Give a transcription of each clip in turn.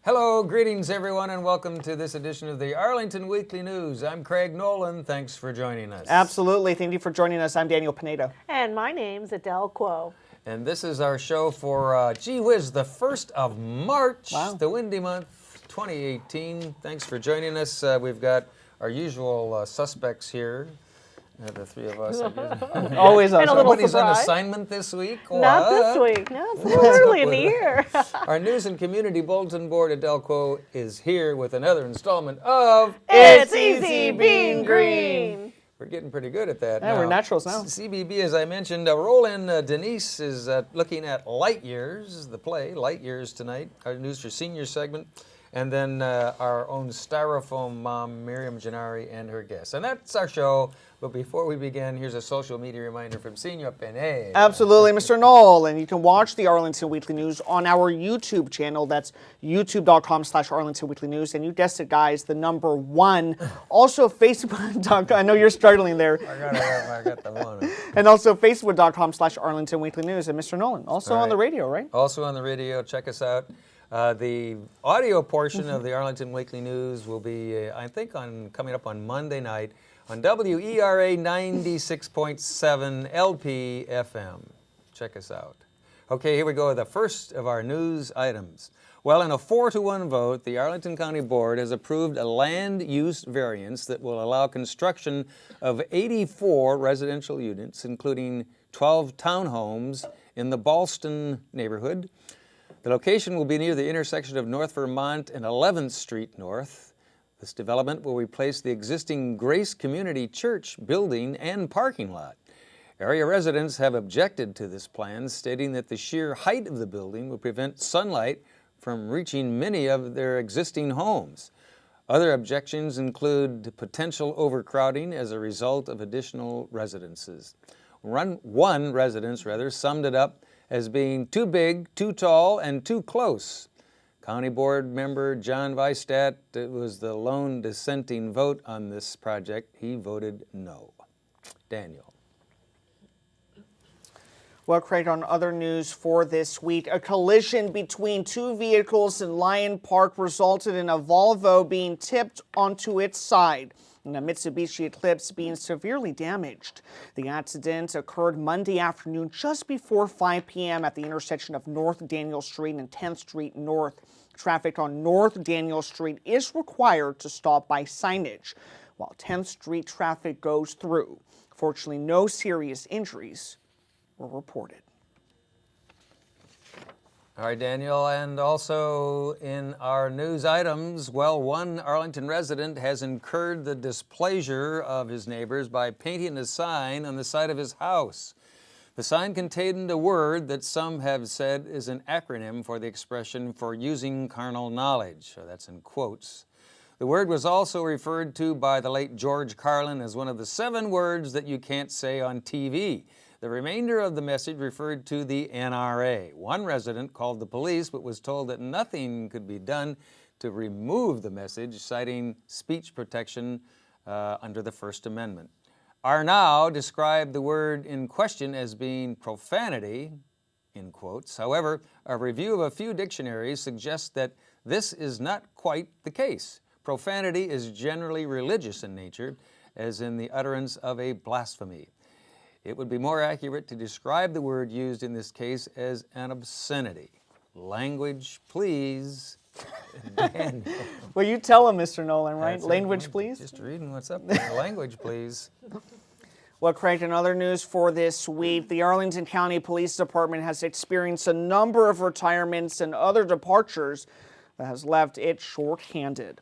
Hello, greetings everyone, and welcome to this edition of the Arlington Weekly News. I'm Craig Nolan. Thanks for joining us. Absolutely. Thank you for joining us. I'm Daniel Pinedo. And my name's Adele Kuo. And this is our show for, gee whiz, the 1st of March, Wow. the windy month, 2018. Thanks for joining us. We've got our usual suspects here. The three of us. Always us. And a little Somebody's on surprise. assignment this week. Not this week. No, it's a little early in the year. Our News and Community Bulletin Board, Adele Kuo, is here with another installment of It's Easy Being Green. We're getting pretty good at that Yeah, now. we're naturals now. CBB, as I mentioned, roll in. Denise is looking at Light Years, the play, Light Years tonight, our News for Seniors segment. And then our own styrofoam mom, Miriam Gennari, and her guests. And that's our show. But before we begin, here's a social media reminder from Senior Pene. Absolutely, Mr. Knoll. And you can watch the Arlington Weekly News on our YouTube channel. That's youtube.com/Arlington Weekly News. And you guessed it, guys, the number one. Also, Facebook.com. I know you're struggling there. I got the one. And also, Facebook.com/Arlington Weekly News. And Mr. Nolan, also All on the right. radio, right? Also on the radio, check us out. The audio portion of the Arlington Weekly News will be, I think, coming up on Monday night on WERA 96.7 LP FM. Check us out. Okay, here we go. The first of our news items. Well, in a 4-1 vote, the Arlington County Board has approved a land use variance that will allow construction of 84 residential units, including 12 townhomes in the Ballston neighborhood. The location will be near the intersection of North Vermont and 11th Street North. This development will replace the existing Grace Community Church building and parking lot. Area residents have objected to this plan, stating that the sheer height of the building will prevent sunlight from reaching many of their existing homes. Other objections include potential overcrowding as a result of additional residences. One resident summed it up as being too big, too tall, and too close. County Board member John Weistat was the lone dissenting vote on this project. He voted no. Daniel. Well, Craig, on other news for this week, a collision between two vehicles in Lyon Park resulted in a Volvo being tipped onto its side and a Mitsubishi Eclipse being severely damaged. The accident occurred Monday afternoon just before 5 p.m. at the intersection of North Daniel Street and 10th Street North. Traffic on North Daniel Street is required to stop by signage, while 10th Street traffic goes through. Fortunately, no serious injuries were reported. All right, Daniel, and also in our news items, well, one Arlington resident has incurred the displeasure of his neighbors by painting a sign on the side of his house. The sign contained a word that some have said is an acronym for the expression "for using carnal knowledge," so that's in quotes. The word was also referred to by the late George Carlin as one of the 7 words that you can't say on TV. The remainder of the message referred to the NRA. One resident called the police but was told that nothing could be done to remove the message, citing speech protection under the First Amendment. Arnau described the word in question as being profanity, in quotes. However, a review of a few dictionaries suggests that this is not quite the case. Profanity is generally religious in nature, as in the utterance of a blasphemy. It would be more accurate to describe the word used in this case as an obscenity. Language, please. Daniel. Well, you tell him, Mr. Nolan, right? That's it. Language, please. Just reading what's up there. Language, please. Well, Craig, in other news for this week, the Arlington County Police Department has experienced a number of retirements and other departures that has left it short-handed.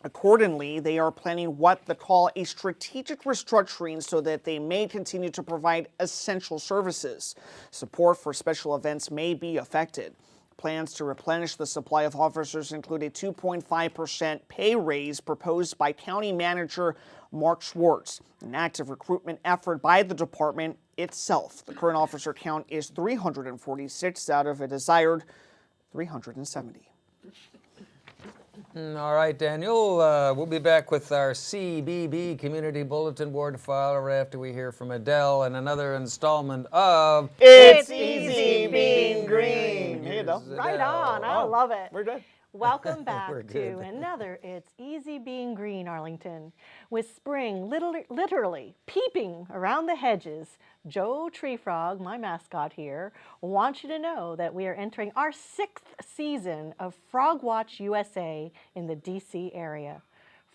Accordingly, they are planning what they call a strategic restructuring so that they may continue to provide essential services. Support for special events may be affected. Plans to replenish the supply of officers include a 2.5% pay raise proposed by County Manager Mark Schwartz, an active recruitment effort by the department itself. The current officer count is 346 out of a desired 370. All right, Daniel, we'll be back with our CBB Community Bulletin Board file right after we hear from Adele and another installment of It's Easy Being Green. Hey, Adele. Right on. I love it. We're good. Welcome back We're to good. another It's Easy Being Green, Arlington. With spring literally peeping around the hedges, Joe Tree Frog, my mascot here, wants you to know that we are entering our 6th season of Frog Watch USA in the DC area.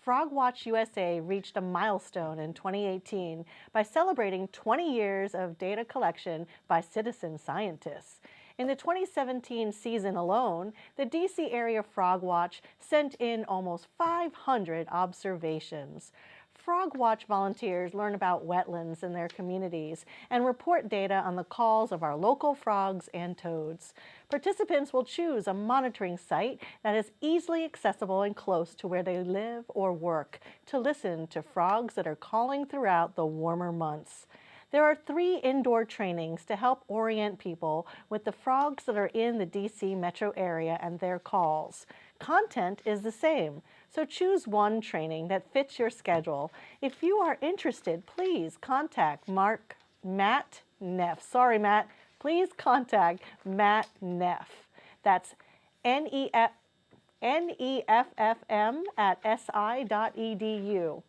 Frog Watch USA reached a milestone in 2018 by celebrating 20 years of data collection by citizen scientists. In the 2017 season alone, the DC area Frog Watch sent in almost 500 observations. Frog Watch volunteers learn about wetlands in their communities and report data on the calls of our local frogs and toads. Participants will choose a monitoring site that is easily accessible and close to where they live or work to listen to frogs that are calling throughout the warmer months. There are 3 indoor trainings to help orient people with the frogs that are in the DC metro area and their calls. Content is the same, so choose one training that fits your schedule. If you are interested, please contact Matt Neff. Sorry, Matt. Please contact Matt Neff. That's neff@si.edu.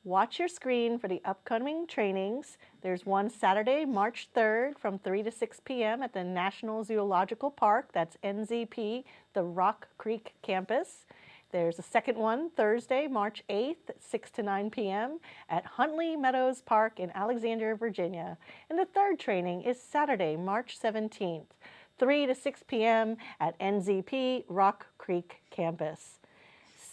Watch your screen for the upcoming trainings. There's one Saturday, March 3rd from 3 to 6 p.m. at the National Zoological Park. That's NZP, the Rock Creek campus. There's a second one Thursday, March 8th at 6 to 9 p.m. at Huntley Meadows Park in Alexandria, Virginia. And the third training is Saturday, March 17th, 3 to 6 p.m. at NZP Rock Creek campus.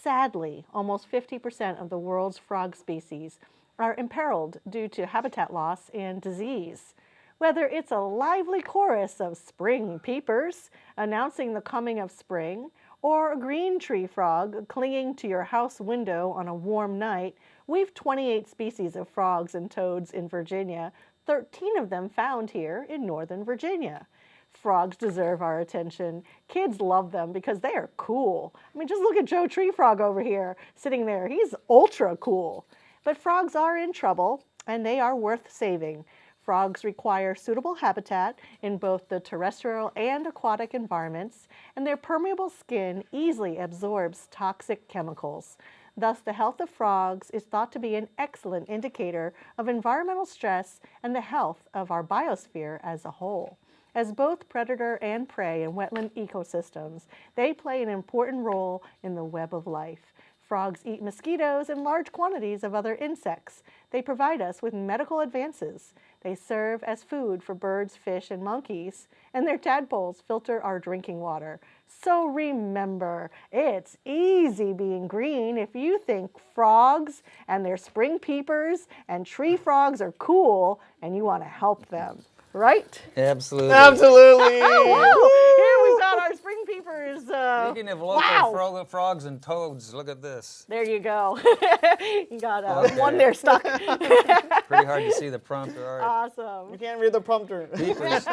Sadly, almost 50% of the world's frog species are imperiled due to habitat loss and disease. Whether it's a lively chorus of spring peepers announcing the coming of spring, or a green tree frog clinging to your house window on a warm night, we've 28 species of frogs and toads in Virginia, 13 of them found here in Northern Virginia. Frogs deserve our attention. Kids love them because they are cool. I mean, just look at Joe Tree Frog over here, sitting there. He's ultra cool. But frogs are in trouble, and they are worth saving. Frogs require suitable habitat in both the terrestrial and aquatic environments, and their permeable skin easily absorbs toxic chemicals. Thus, the health of frogs is thought to be an excellent indicator of environmental stress and the health of our biosphere as a whole. As both predator and prey in wetland ecosystems, they play an important role in the web of life. Frogs eat mosquitoes and large quantities of other insects. They provide us with medical advances. They serve as food for birds, fish, and monkeys, and their tadpoles filter our drinking water. So remember, it's easy being green if you think frogs and their spring peepers and tree frogs are cool and you want to help them. Right? Absolutely. Absolutely. Whoa, here we've got our spring peepers. Speaking of local Wow. frogs and toads, look at this. There you go. You got Okay. one there stuck. Pretty hard to see the prompter. All right. Awesome. You can't read the prompter. Peepers.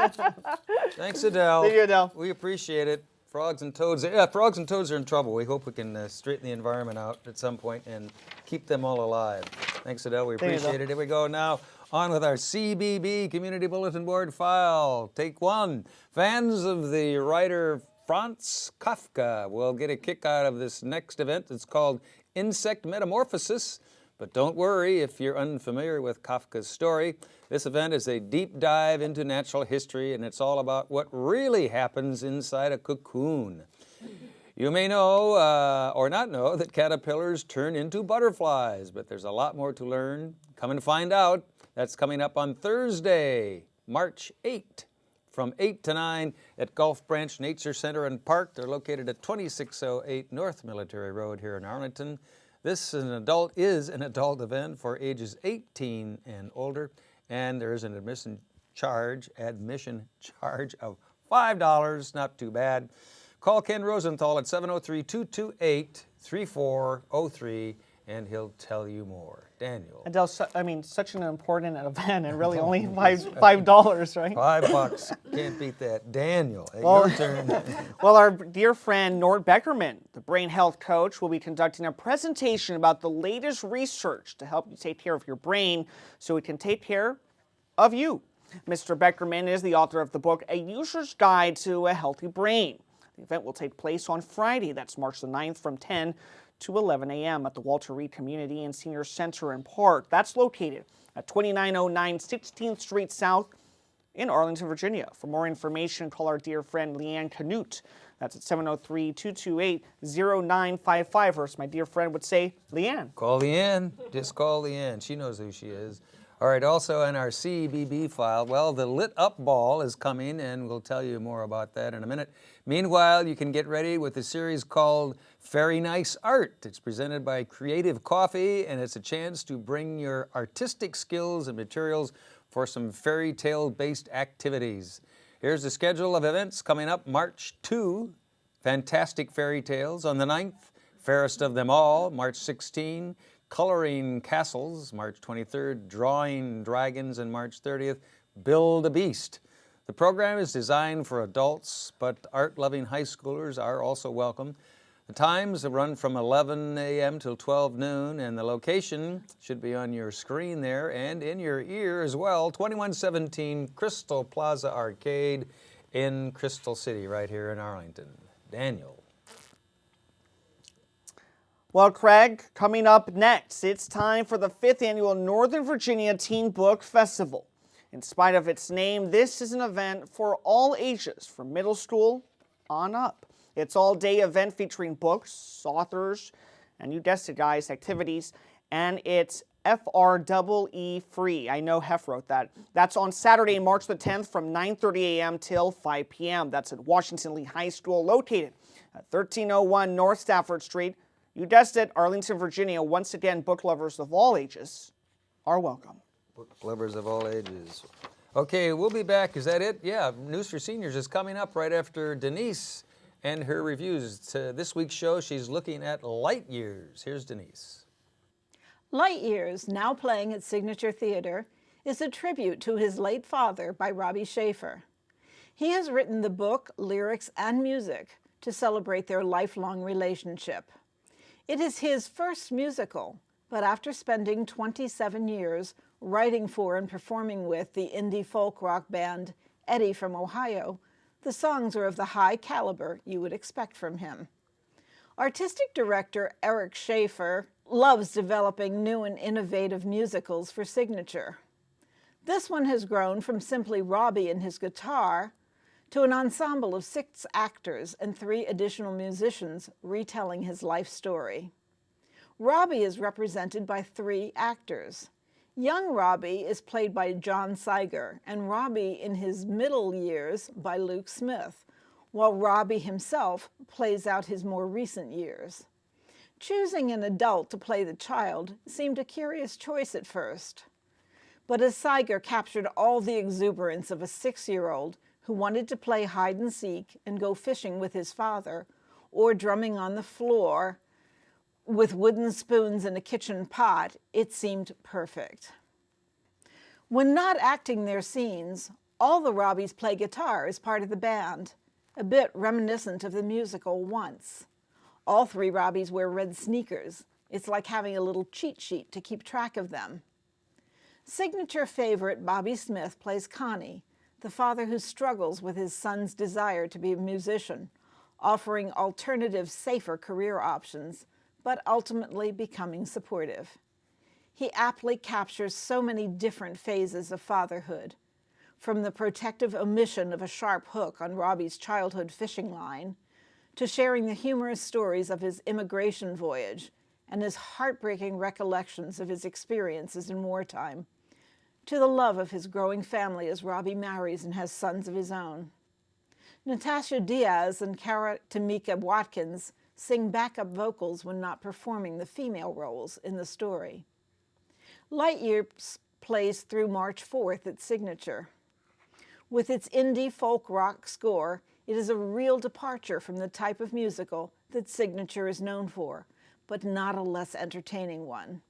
Thanks, Adele. Thank you, Adele. We appreciate it. Frogs and toads. Yeah, frogs and toads are in trouble. We hope we can straighten the environment out at some point and keep them all alive. Thanks, Adele. We Thank you, appreciate Adele. it. Here we go now. On with our CBB Community Bulletin Board file. Take 1. Fans of the writer Franz Kafka will get a kick out of this next event. It's called Insect Metamorphosis. But don't worry if you're unfamiliar with Kafka's story. This event is a deep dive into natural history, and it's all about what really happens inside a cocoon. You may know or not know that caterpillars turn into butterflies, but there's a lot more to learn. Come and find out. That's coming up on Thursday, March 8th, from 8 to 9 at Gulf Branch Nature Center and Park. They're located at 2608 North Military Road here in Arlington. This is an adult event for ages 18 and older, and there is an admission charge of $5. Not too bad. Call Ken Rosenthal at 703-228-3403, and he'll tell you more. Daniel. Adele, such an important event, and really only $5, right? $5. Can't beat that. Daniel, Well- your turn. Well, our dear friend Nort Beckerman, the brain health coach, will be conducting a presentation about the latest research to help you take care of your brain so it can take care of you. Mr. Beckerman is the author of the book, A User's Guide to a Healthy Brain. The event will take place on Friday, that's March the 9th, from 10 to 11 a.m. at the Walter Reed Community and Senior Center and Park. That's located at 2909 16th Street South in Arlington, Virginia. For more information, call our dear friend Leanne Canute. That's at 703-228-0955. Or as my dear friend would say, Leanne. Call Leanne. Just call Leanne. She knows who she is. All right, also in our CBB file, well, the Lit Up Ball is coming, and we'll tell you more about that in a minute. Meanwhile, you can get ready with a series called Very Nice Art. It's presented by Creative Coffee, and it's a chance to bring your artistic skills and materials for some fairy tale-based activities. Here's the schedule of events coming up March 2, Fantastic Fairy Tales. On the 9th, Fairest of Them All, March 16, Coloring Castles, March 23rd, Drawing Dragons, and March 30th, Build a Beast. The program is designed for adults, but art-loving high schoolers are also welcome. The times run from 11 a.m. till 12 noon, and the location should be on your screen there and in your ear as well, 2117 Crystal Plaza Arcade in Crystal City, right here in Arlington. Daniel. Well, Craig, coming up next, it's time for the 5th Annual Northern Virginia Teen Book Festival. In spite of its name, this is an event for all ages, from middle school on up. It's an all-day event featuring books, authors, and you guessed it, guys, activities, and it's FREE free. I know Hef wrote that. That's on Saturday, March the 10th from 9:30 a.m. till 5 p.m. That's at Washington Lee High School, located at 1301 North Stafford Street. You guessed it, Arlington, Virginia. Once again, book lovers of all ages are welcome. Book lovers of all ages. Okay, we'll be back. Is that it? Yeah, News for Seniors is coming up right after Denise and her reviews. To this week's show, she's looking at Light Years. Here's Denise. Light Years, now playing at Signature Theater, is a tribute to his late father by Robbie Schaefer. He has written the book, lyrics, and music to celebrate their lifelong relationship. It is his first musical, but after spending 27 years writing for and performing with the indie folk rock band Eddie from Ohio, the songs are of the high caliber you would expect from him. Artistic director Eric Schaefer loves developing new and innovative musicals for Signature. This one has grown from simply Robbie and his guitar to an ensemble of 6 actors and 3 additional musicians retelling his life story. Robbie is represented by 3 actors. Young Robbie is played by John Seiger, and Robbie in his middle years by Luke Smith, while Robbie himself plays out his more recent years. Choosing an adult to play the child seemed a curious choice at first. But as Seiger captured all the exuberance of a 6-year-old who wanted to play hide and seek and go fishing with his father, or drumming on the floor with wooden spoons in a kitchen pot, it seemed perfect. When not acting their scenes, all the Robbies play guitar as part of the band, a bit reminiscent of the musical Once. All 3 Robbies wear red sneakers. It's like having a little cheat sheet to keep track of them. Signature favorite Bobby Smith plays Connie, the father who struggles with his son's desire to be a musician, offering alternative, safer career options, but ultimately becoming supportive. He aptly captures so many different phases of fatherhood, from the protective omission of a sharp hook on Robbie's childhood fishing line, to sharing the humorous stories of his immigration voyage and his heartbreaking recollections of his experiences in wartime, to the love of his growing family as Robbie marries and has sons of his own. Natasha Diaz and Cara Tamika Watkins sing backup vocals when not performing the female roles in the story. Light Years plays through March 4th at Signature. With its indie folk rock score, it is a real departure from the type of musical that Signature is known for, but not a less entertaining one.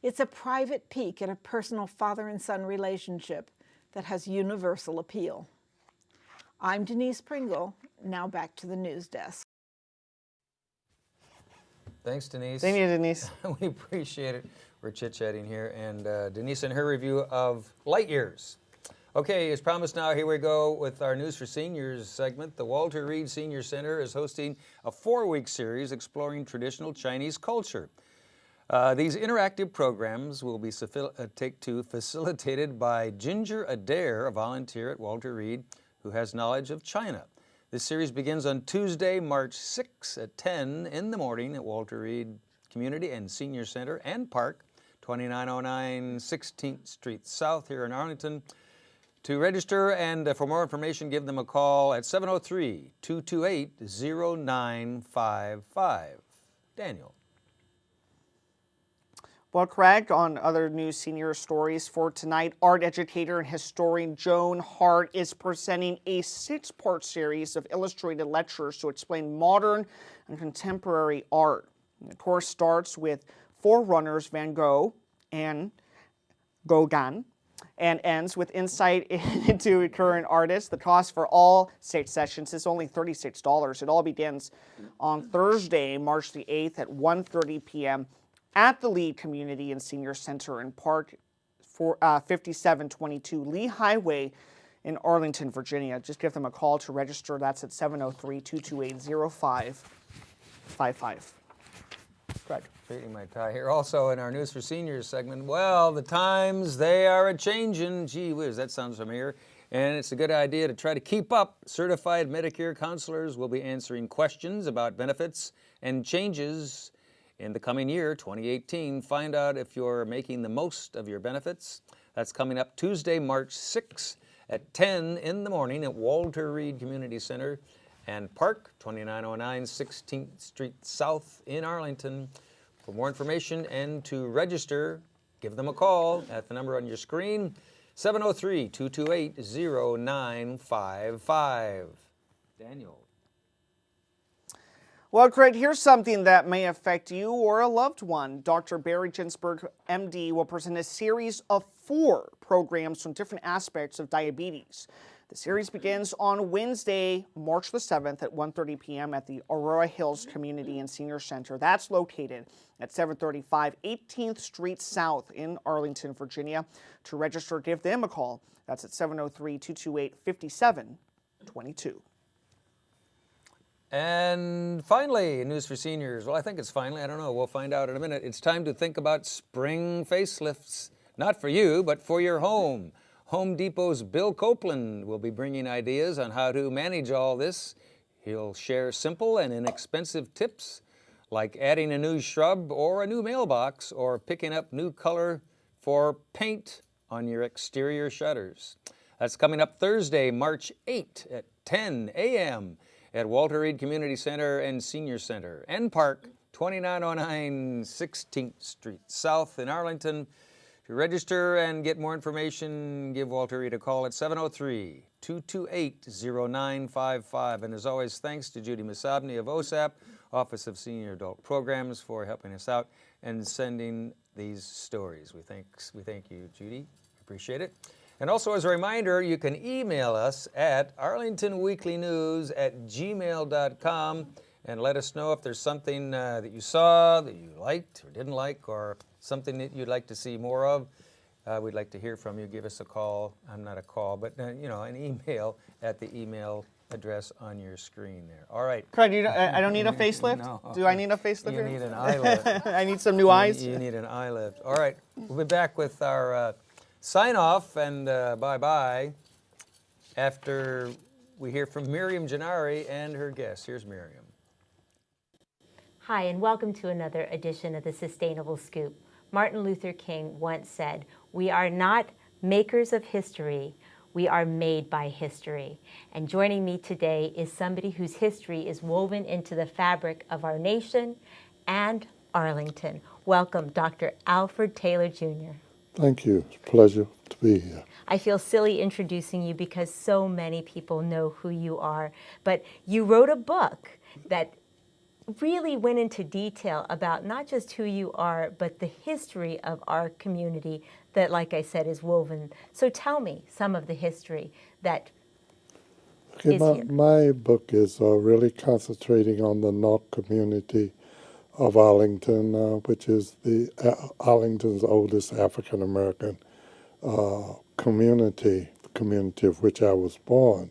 It's a private peek at a personal father and son relationship that has universal appeal. I'm Denise Pringle. Now back to the news desk. Thanks, Denise. Thank you, Denise. We appreciate it. We're chit-chatting here. And Denise and her review of Light Years. Okay, as promised now, here we go with our News for Seniors segment. The Walter Reed Senior Center is hosting a 4-week series exploring traditional Chinese culture. These interactive programs will be facilitated by Ginger Adair, a volunteer at Walter Reed who has knowledge of China. This series begins on Tuesday, March 6 at 10 in the morning at Walter Reed Community and Senior Center and Park, 2909 16th Street South here in Arlington. To register and for more information, give them a call at 703-228-0955. Daniel. Well, Craig, on other news senior stories for tonight, art educator and historian Joan Hart is presenting a 6-part series of illustrated lectures to explain modern and contemporary art. The course starts with forerunners Van Gogh and Gauguin, and ends with insight into current artists. The cost for all 6 sessions is only $36. It all begins on Thursday, March the 8th at 1:30 p.m. at the Lee Community and Senior Center in Park 5722 Lee Highway in Arlington, Virginia. Just give them a call to register. That's at 703-228-0555. Greg. Treating my tie here. Also in our News for Seniors segment, well, the times, they are a-changing. Gee whiz, that sounds familiar. And it's a good idea to try to keep up. Certified Medicare counselors will be answering questions about benefits and changes in the coming year, 2018. Find out if you're making the most of your benefits. That's coming up Tuesday, March 6 at 10 in the morning at Walter Reed Community Center and Park, 2909 16th Street South in Arlington. For more information and to register, give them a call at the number on your screen, 703-228-0955. Daniel. Well, Craig, here's something that may affect you or a loved one. Dr. Barry Ginsberg MD will present a series of 4 programs on different aspects of diabetes. The series begins on Wednesday, March the 7th at 1:30 p.m. at the Aurora Hills Community and Senior Center. That's located at 735 18th Street South in Arlington, Virginia. To register, give them a call. That's at 703-228-5722. And finally, News for Seniors. Well, I think it's finally. I don't know. We'll find out in a minute. It's time to think about spring facelifts. Not for you, but for your home. Home Depot's Bill Copeland will be bringing ideas on how to manage all this. He'll share simple and inexpensive tips like adding a new shrub or a new mailbox or picking up new color for paint on your exterior shutters. That's coming up Thursday, March 8 at 10 a.m. at Walter Reed Community Center and Senior Center and Park, 2909 16th Street South in Arlington. To register and get more information, give Walter Reed a call at 703-228-0955. And as always, thanks to Judy Masabny of OSAP, Office of Senior Adult Programs, for helping us out and sending these stories. We thank you, Judy. Appreciate it. And also, as a reminder, you can email us at arlingtonweeklynews@gmail.com and let us know if there's something that you saw that you liked or didn't like, or something that you'd like to see more of. We'd like to hear from you. Give us a call. Not a call, but an email at the email address on your screen there. All right. Craig, I don't need a facelift? No. Do I need a facelift? You need an eye lift. I need some new eyes? You need an eye lift. All right. We'll be back with our sign-off and bye-bye after we hear from Miriam Gennari and her guests. Here's Miriam. Hi, and welcome to another edition of the Sustainable Scoop. Martin Luther King once said, "We are not makers of history, we are made by history." And joining me today is somebody whose history is woven into the fabric of our nation and Arlington. Welcome, Dr. Alfred Taylor Jr. Thank you. It's a pleasure to be here. I feel silly introducing you because so many people know who you are, but you wrote a book that really went into detail about not just who you are, but the history of our community that, like I said, is woven. So tell me some of the history that is here. My book is really concentrating on the North community of Arlington, which is Arlington's oldest African-American community. community of which I was born.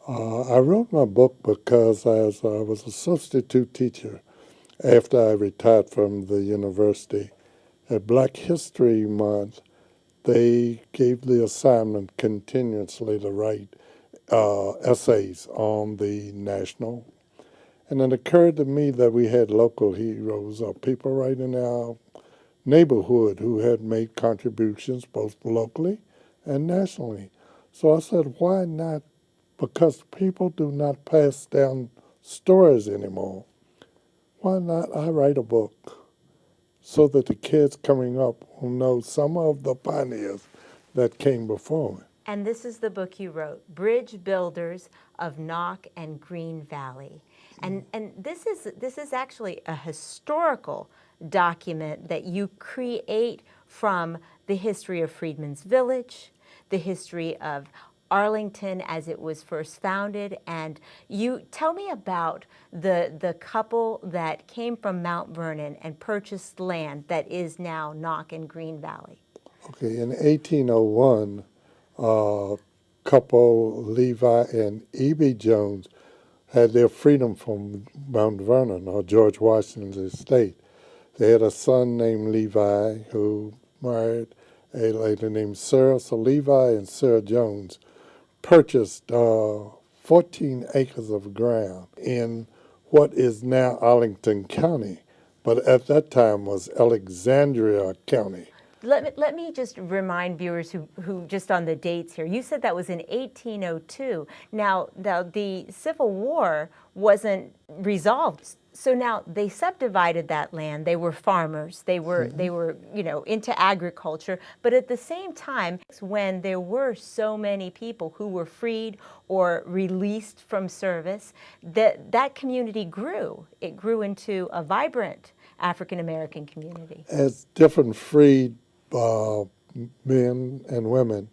I wrote my book because as I was a substitute teacher after I retired from the university. At Black History Month, they gave the assignment continuously to write essays on the national. And it occurred to me that we had local heroes or people right in our neighborhood who had made contributions both locally and nationally. So I said, why not? Because people do not pass down stories anymore. Why not I write a book so that the kids coming up will know some of the pioneers that came before me? And this is the book you wrote, Bridge Builders of Knock and Green Valley. And this is actually a historical document that you create from the history of Freedmen's Village, the history of Arlington as it was first founded, and you tell me about the couple that came from Mount Vernon and purchased land that is now Knock and Green Valley. Okay, in 1801, couple Levi and E.B. Jones had their freedom from Mount Vernon, or George Washington's estate. They had a son named Levi who married a lady named Sarah. So Levi and Sarah Jones purchased 14 acres of ground in what is now Arlington County, but at that time was Alexandria County. Let me just remind viewers who just on the dates here. You said that was in 1802. Now the Civil War wasn't resolved. So now they subdivided that land. They were farmers. They were into agriculture. But at the same time, when there were so many people who were freed or released from service, that community grew. It grew into a vibrant African American community. As different freed men and women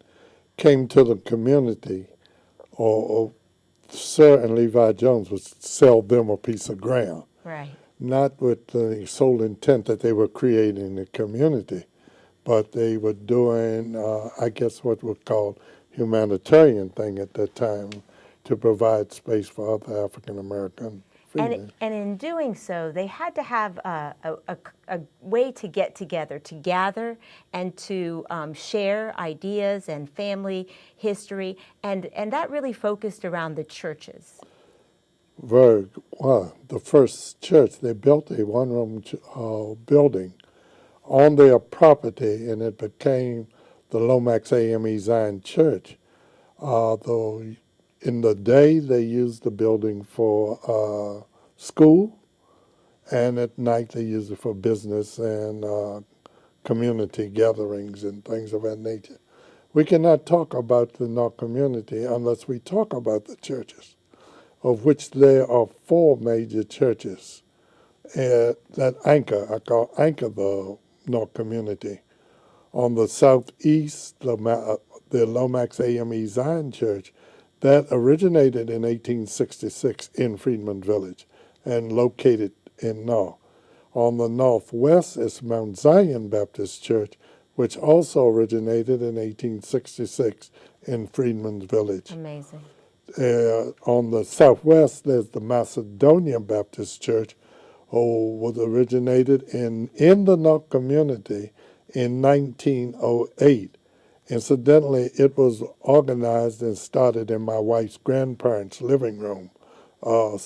came to the community, or Sir and Levi Jones would sell them a piece of ground. Right. Not with the sole intent that they were creating a community, but they were doing, I guess, what was called humanitarian thing at that time to provide space for other African American freedmen. And in doing so, they had to have a way to get together, to gather and to share ideas and family history, and that really focused around the churches. The first church, they built a one-room building on their property, and it became the Lomax AME Zion Church. Though in the day, they used the building for school, and at night they used it for business and community gatherings and things of that nature. We cannot talk about the Knock community unless we talk about the churches, of which there are 4 major churches that anchor the Knock community. On the southeast, the Lomax AME Zion Church, that originated in 1866 in Freedman Village and located in Knock. On the northwest is Mount Zion Baptist Church, which also originated in 1866 in Freedman's Village. Amazing. On the southwest, there's the Macedonian Baptist Church, who was originated in the Knock community in 1908. Incidentally, it was organized and started in my wife's grandparents' living room, who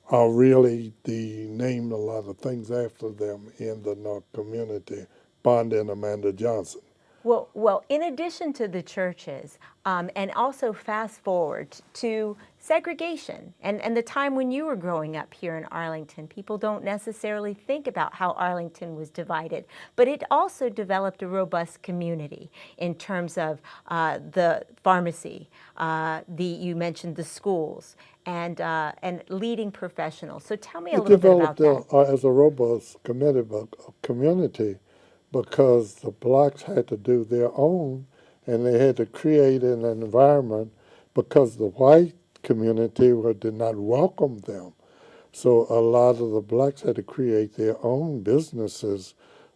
are really named a lot of things after them in the Knock community, Bonda and Amanda Johnson. Well, in addition to the churches, and also fast forward to segregation and the time when you were growing up here in Arlington, people don't necessarily think about how Arlington was divided, but it also developed a robust community in terms of the pharmacy, you mentioned the schools, and leading professionals. So tell me a little bit about that. It developed as a robust community, because the blacks had to do their own, and they had to create an environment because the white community did not welcome them. So a lot of the blacks had to create their own businesses,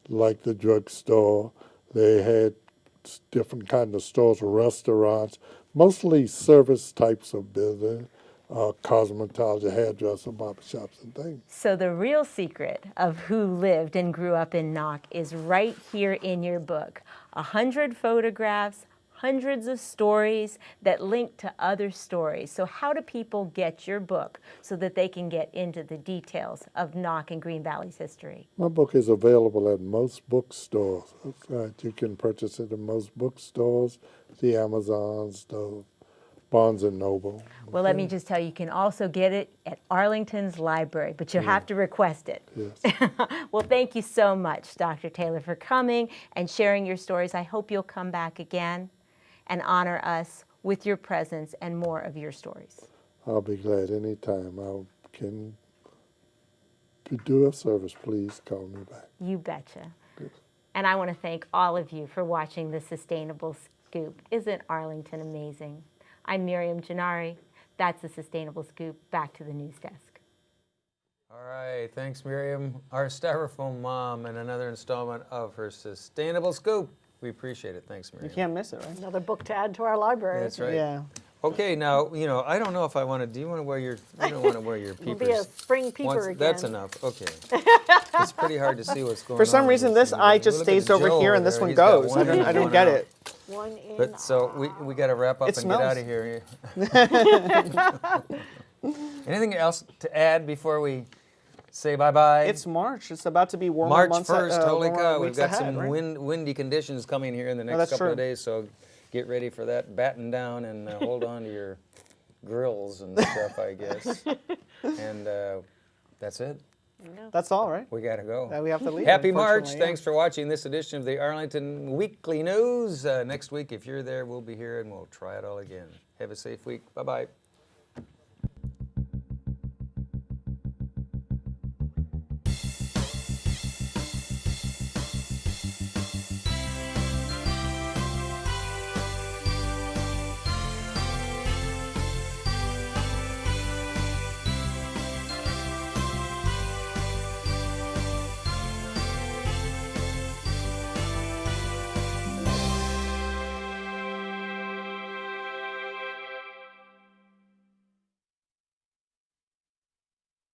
like the drugstore. They had different kind of stores, restaurants, mostly service types of business, cosmetology, hairdresser, barbershops, and things. So the real secret of who lived and grew up in Knock is right here in your book. 100 photographs, hundreds of stories that link to other stories. So how do people get your book so that they can get into the details of Knock and Green Valley's history? My book is available at most bookstores. You can purchase it in most bookstores, the Amazons, the Barnes and Noble. Well, let me just tell you, you can also get it at Arlington's library, but you have to request it. Yes. Well, thank you so much, Dr. Taylor, for coming and sharing your stories. I hope you'll come back again and honor us with your presence and more of your stories. I'll be glad anytime I can do a service. Please call me back. You betcha. Good. And I want to thank all of you for watching The Sustainable Scoop. Isn't Arlington amazing? I'm Miriam Gennari. That's The Sustainable Scoop. Back to the news desk. All right, thanks, Miriam. Our styrofoam mom and another installment of her Sustainable Scoop. We appreciate it. Thanks, Miriam. You can't miss it, right? Another book to add to our library. That's right. Yeah. Okay, now, I don't know if I want to, do you want to wear your, you don't want to wear your We'll peepers. be a spring peeper Once- again. That's enough, okay. It's pretty hard to see what's going on. For some with reason, this this thing. eye just Look at stays over Joe here and this there. one He's got goes. one in I don't one get out. it. One in. But so we got to wrap up It and smells. get out of here. Anything else to add before we say bye-bye? It's March. It's about to be warmer March months 1st, holy warmer cow. We've weeks got ahead, some right? windy conditions coming here in the next that's couple of true. days, so get ready for that. Batten down and hold on to your grills and stuff, I guess. And that's it. That's all, right? We got to go. We have to leave. Happy March. unfortunately, yeah. Thanks for watching this edition of the Arlington Weekly News. Next week, if you're there, we'll be here and we'll try it all again. Have a safe week. Bye-bye.